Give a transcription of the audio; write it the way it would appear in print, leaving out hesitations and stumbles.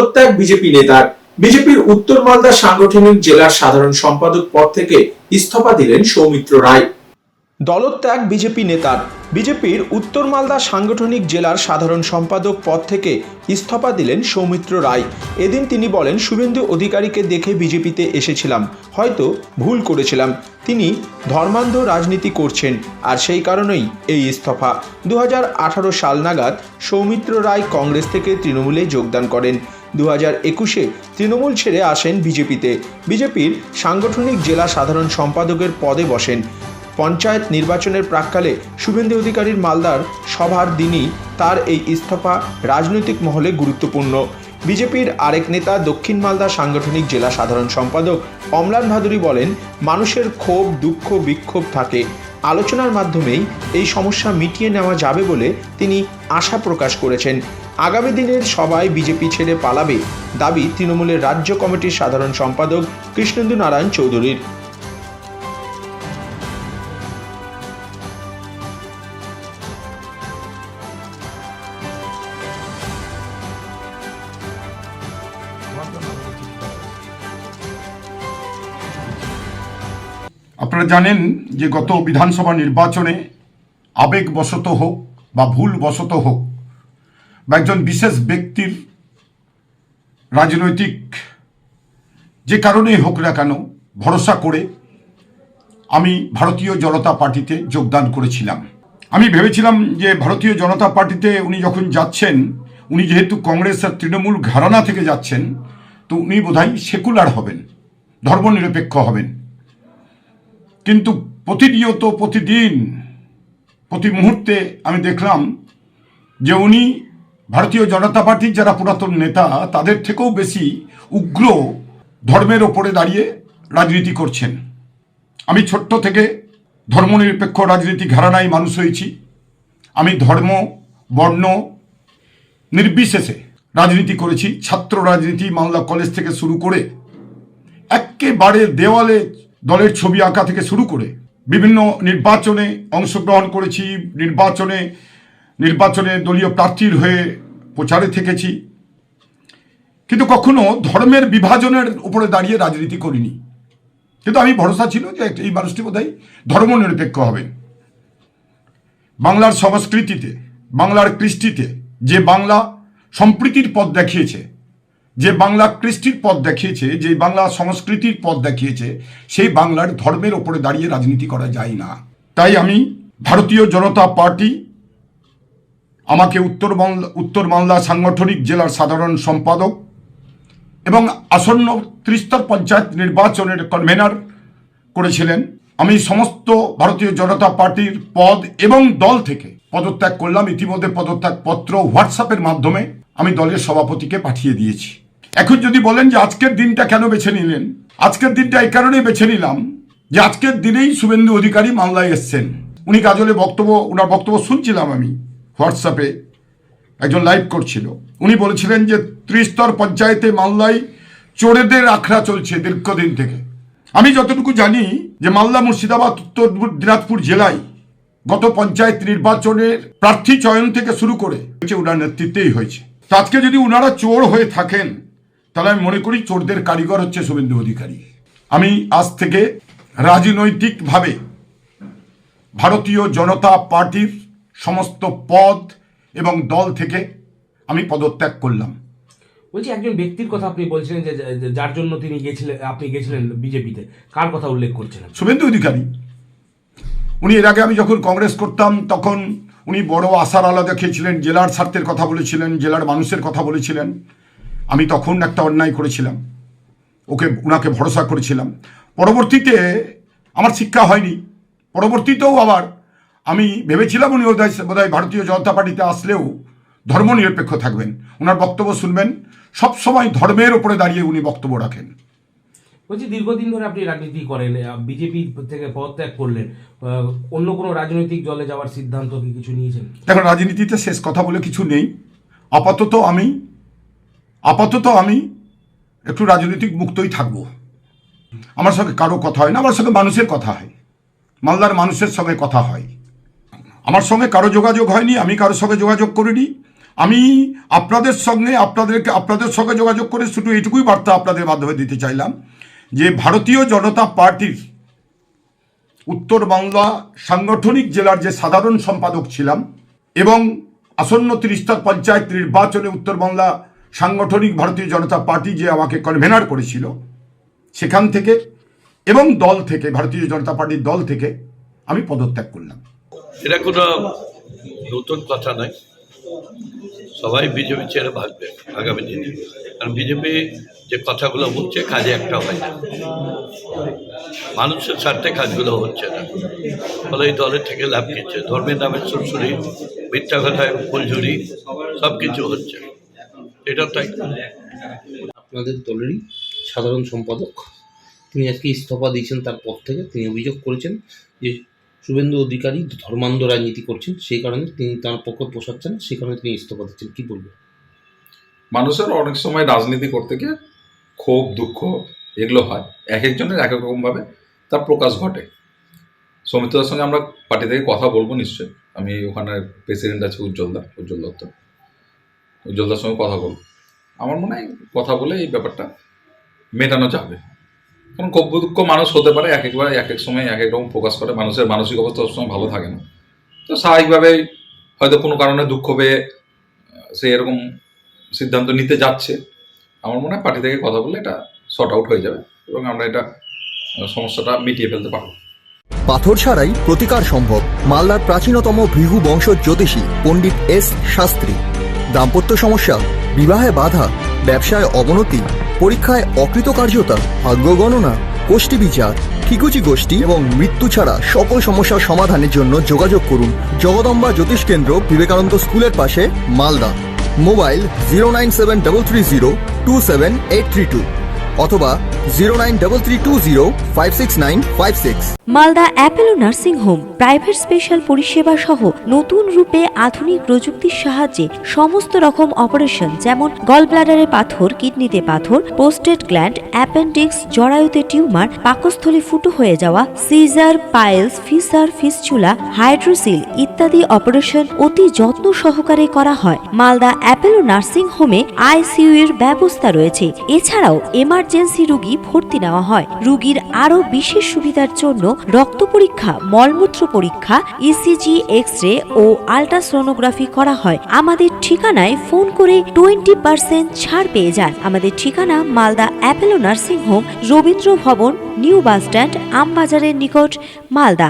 দলত্যাগ বিজেপি নেতার। বিজেপির উত্তর মালদা সাংগঠনিক জেলার সাধারণ সম্পাদক পদ থেকে ইস্তফা দিলেন সৌমিত্র রায়। দলত্যাগ বিজেপি নেতার। বিজেপির উত্তর মালদা সাংগঠনিক জেলার সাধারণ সম্পাদক পদ থেকে ইস্তফা দিলেন সৌমিত্র রায়। এদিন তিনি বলেন, শুভেন্দু অধিকারীকে দেখে বিজেপিতে এসেছিলাম, হয়তো ভুল করেছিলাম। তিনি ধর্মান্ধ রাজনীতি করছেন, আর সেই কারণেই এই ইস্তফা। 2018 সাল নাগাদ সৌমিত্র রায় কংগ্রেস থেকে তৃণমূলে যোগদান করেন। 2021-এ তৃণমূল ছেড়ে আসেন বিজেপিতে। বিজেপির সাংগঠনিক জেলা সাধারণ সম্পাদকের পদে বসেন। পঞ্চায়েত নির্বাচনের প্রাক্কালে শুভেন্দু অধিকারীর মালদার সভার দিনই তার এই ইস্তফা রাজনৈতিক মহলে গুরুত্বপূর্ণ। বিজেপির আরেক নেতা দক্ষিণ মালদা সাংগঠনিক জেলা সাধারণ সম্পাদক অম্লান ভাদুরী বলেন, মানুষের ক্ষোভ, দুঃখ, বিক্ষোভ থাকে। আলোচনার মাধ্যমেই এই সমস্যা মিটিয়ে নেওয়া যাবে বলে তিনি আশা প্রকাশ করেছেন। আগামী দিনের সবাই বিজেপি ছেড়ে পালাবে দাবি তৃণমূলের রাজ্য কমিটির সাধারণ সম্পাদক কৃষ্ণেন্দু নারায়ণ চৌধুরীর। আপনারা জানেন যে গত বিধানসভা নির্বাচনে আবেগবশত হোক বা ভুলবশত হোক বা একজন বিশেষ ব্যক্তির রাজনৈতিক যে কারণেই হোক না কেন ভরসা করে আমি ভারতীয় জনতা পার্টিতে যোগদান করেছিলাম। আমি ভেবেছিলাম যে ভারতীয় জনতা পার্টিতে উনি যখন যাচ্ছেন, উনি যেহেতু কংগ্রেস আর তৃণমূল ঘরানা থেকে যাচ্ছেন, তো উনি বোধহয় সেকুলার হবেন, ধর্মনিরপেক্ষ হবেন। কিন্তু প্রতিনিয়ত, প্রতিদিন, প্রতি মুহূর্তে আমি দেখলাম যে উনি ভারতীয় জনতা পার্টির যারা পুরাতন নেতা তাদের থেকেও বেশি উগ্র ধর্মের ওপরে দাঁড়িয়ে রাজনীতি করছেন। আমি ছোট্ট থেকে ধর্মনিরপেক্ষ রাজনীতি ঘরানায় মানুষ হয়েছি। আমি ধর্ম, বর্ণ নির্বিশেষে রাজনীতি করেছি। ছাত্র রাজনীতি মালদা কলেজ থেকে শুরু করে একেবারে দেওয়ালে দলের ছবি আঁকা থেকে শুরু করে বিভিন্ন নির্বাচনে অংশগ্রহণ করেছি। নির্বাচনে দলীয় প্রার্থীর হয়ে প্রচারে থেকেছি, কিন্তু কখনো ধর্মের বিভাজনের উপরে দাঁড়িয়ে রাজনীতি করিনি। কিন্তু আমি ভরসা ছিল যে এই মানুষটি বোধহয় ধর্মনিরপেক্ষ হবেন। বাংলার সংস্কৃতিতে, বাংলার কৃষ্টিতে যে বাংলা সম্প্রীতির পথ দেখিয়েছে, যে বাংলা কৃষ্টির পথ দেখিয়েছে, যে বাংলা সংস্কৃতির পথ দেখিয়েছে, সেই বাংলার ধর্মের ওপরে দাঁড়িয়ে রাজনীতি করা যায় না। তাই আমি ভারতীয় জনতা পার্টি আমাকে উত্তর মালদা সাংগঠনিক জেলার সাধারণ সম্পাদক এবং আসন্ন ত্রিস্তর পঞ্চায়েত নির্বাচনের কনভেনার করেছিলেন। আমি সমস্ত ভারতীয় জনতা পার্টির পদ এবং দল থেকে পদত্যাগ করলাম। ইতিমধ্যে পদত্যাগ পত্র হোয়াটসঅ্যাপের মাধ্যমে আমি দলের সভাপতিকে পাঠিয়ে দিয়েছি। এখন যদি বলেন যে আজকের দিনটা কেন বেছে নিলেন, আজকের দিনটা এই কারণেই বেছে নিলাম যে আজকের দিনেই শুভেন্দু অধিকারী মালদায় এসছেন। উনি গাজলে ওনার বক্তব্য শুনছিলাম আমি, হোয়াটসঅ্যাপে একজন লাইভ করছিল। উনি বলেছিলেন যে ত্রিস্তর পঞ্চায়েতে মালদায় চোরেদের আখড়া চলছে দীর্ঘদিন থেকে। আমি যতটুকু জানি যে মালদা, মুর্শিদাবাদ, উত্তর দিনাজপুর জেলায় গত পঞ্চায়েত নির্বাচনের প্রার্থী চয়ন থেকে শুরু করে ওনার নেতৃত্বেই হয়েছে। তো আজকে যদি ওনারা চোর হয়ে থাকেন, তাহলে আমি মনে করি চোরদের কারিগর হচ্ছে শুভেন্দু অধিকারী। আমি আজ থেকে রাজনৈতিকভাবে ভারতীয় জনতা পার্টির সমস্ত পদ এবং দল থেকে আমি পদত্যাগ করলাম। বলছি, একজন ব্যক্তির কথা আপনি বলছিলেন যে যার জন্য আপনি গেছিলেন বিজেপিতে, কার কথা উল্লেখ করছিলেন? শুভেন্দু অধিকারী। উনি এর আগে আমি যখন কংগ্রেস করতাম তখন উনি বড় আশার আলো দেখিয়েছিলেন, জেলার স্বার্থের কথা বলেছিলেন, জেলার মানুষের কথা বলেছিলেন। আমি তখন একটা অন্যায় করেছিলাম, ওনাকে ভরসা করেছিলাম। পরবর্তীতে আমার শিক্ষা হয়নি। পরবর্তীতেও আবার আমি ভেবেছিলাম উনি বোধহয় ভারতীয় জনতা পার্টিতে আসলেও ধর্মনিরপেক্ষ থাকবেন, ওনার বক্তব্য শুনবেন। সবসময় ধর্মের ওপরে দাঁড়িয়ে উনি বক্তব্য রাখেন। বলছি, দীর্ঘদিন ধরে আপনি রাজনীতি করেন, বিজেপি থেকে পদত্যাগ করলেন, অন্য কোনো রাজনৈতিক দলে যাওয়ার সিদ্ধান্ত কি কিছু নিয়েছেন? দেখুন, রাজনীতিতে শেষ কথা বলে কিছু নেই। আপাতত আমি একটু রাজনৈতিক মুক্তই থাকব। আমার সঙ্গে কারো কথা হয় না, আমার সঙ্গে মানুষের কথা হয়, মালদার মানুষের সঙ্গে কথা হয়। আমার সঙ্গে কারো যোগাযোগ হয়নি, আমি কারোর সঙ্গে যোগাযোগ করিনি। আমি আপনাদের সঙ্গে যোগাযোগ করে শুধু এইটুকুই বার্তা আপনাদের মাধ্যমে দিতে চাইলাম যে ভারতীয় জনতা পার্টির উত্তর বাংলা সাংগঠনিক জেলার যে সাধারণ সম্পাদক ছিলাম এবং আসন্ন 30টা পঞ্চায়েত নির্বাচনে উত্তর বাংলা সাংগঠনিক ভারতীয় জনতা পার্টি যে আমাকে কনভেনার করেছিল সেখান থেকে এবং দল থেকে ভারতীয় জনতা পার্টির দল থেকে আমি পদত্যাগ করলাম। এটা কোনো নতুন কথা নয়, সবাই বিজেপি ছেড়ে ভাগবে আগামী দিনে, কারণ বিজেপি যে কথাগুলো বলছে কাজে একটা হয় না, মানুষের স্বার্থে কাজগুলো হচ্ছে না, ফলে এই দলের থেকে লাভ দিচ্ছে, ধর্মের নামে সুরসুরি, মিথ্যা কথায় ফুলঝুরি সব কিছু হচ্ছে, এটা তাই। আপনাদের দলেরই সাধারণ সম্পাদক তিনি আজকে ইস্তফা দিয়েছেন তার পদ থেকে। তিনি অভিযোগ করেছেন যে শুভেন্দু অধিকারী ধর্মান্ধ রাজনীতি করছেন, সেই কারণে তিনি তার পক্ষ পোষাচ্ছেন, সেই কারণে তিনি ইস্তফা দিচ্ছেন। কি বলবেন? মানুষের অনেক সময় রাজনীতি করতে গিয়ে ক্ষোভ দুঃখ এগুলো হয়, এক একজনের এক এক রকমভাবে তার প্রকাশ ঘটে। সৌমিত্রদার সঙ্গে আমরা পার্টি থেকে কথা বলবো নিশ্চয়ই, আমি ওখানে প্রেসিডেন্ট আছে উজ্জ্বল দত্ত, উজ্জ্বলদার সঙ্গে কথা বলবো। আমার মনে হয় কথা বলে এই ব্যাপারটা মেটানো যাবে, কারণ ক্ষোভ দুঃখ মানুষ হতে পারে, এক একবার এক এক সময় এক এক রকম প্রকাশ করে, মানুষের মানসিক অবস্থা সবসময় ভালো থাকে না, তো স্বাভাবিকভাবেই হয়তো কোনো কারণে দুঃখ পেয়ে সে এরকম সিদ্ধান্ত নিতে যাচ্ছে। আমার মনে হয় পার্টি থেকে কথা বললে এটা শর্ট আউট হয়ে যাবে এবং আমরা এটা সমস্যাটা মিটিয়ে ফেলতে পারবো। পাথর ছাড়াই প্রতিকার সম্ভব। মালদার প্রাচীনতম ভৃগু বংশ জ্যোতিষী পণ্ডিত এস শাস্ত্রী। দাম্পত্য সমস্যা, বিবাহে বাধা, ব্যবসায় অবনতি, পরীক্ষায় অকৃতকার্যতা, ভাগ্য গণনা, গোষ্ঠী বিচার, ঠিকুচি গোষ্ঠী এবং মৃত্যু ছাড়া সকল সমস্যার সমাধানের জন্য যোগাযোগ করুন জগদম্বা জ্যোতিষ কেন্দ্র, বিবেকানন্দ স্কুলের পাশে, মালদা। মোবাইল 09730278332 অথবা 09332056956। Malda Apollo nursing home private special পরিষেবা সহ নতুন রূপে আধুনিক প্রযুক্তির সাহায্যে সমস্ত রকম অপারেশন, যেমন গলব্লাডারে পাথর, কিডনিতে পাথর, প্রোস্টেট গ্ল্যান্ড, অ্যাপেন্ডিক্স, জরায়ুতে টিউমার, পাকস্থলী ফুটো হয়ে যাওয়া, caesar, piles, fissure, fistula, hydrocele ইত্যাদি অপারেশন অতি যত্ন সহকারে করা হয়। মালদা অ্যাপেলো নার্সিং হোমে আইসিইউ এর ব্যবস্থা রয়েছে। এছাড়াও এমার্জেন্সি রোগী ভর্তি নেওয়া হয়। রোগীর আরও বিশেষ সুবিধার জন্য রক্ত পরীক্ষা, মলমূত্র পরীক্ষা, ইসিজি, এক্স-রে ও আল্ট্রাসোনোগ্রাফি করা হয়। আমাদের ঠিকানায় ফোন করে 20% ছাড় পেয়ে যান। আমাদের ঠিকানা Malda Apollo nursing home, Rabindra ভবন, নিউ বাস স্ট্যান্ড, আমবাজারের নিকট, মালদা।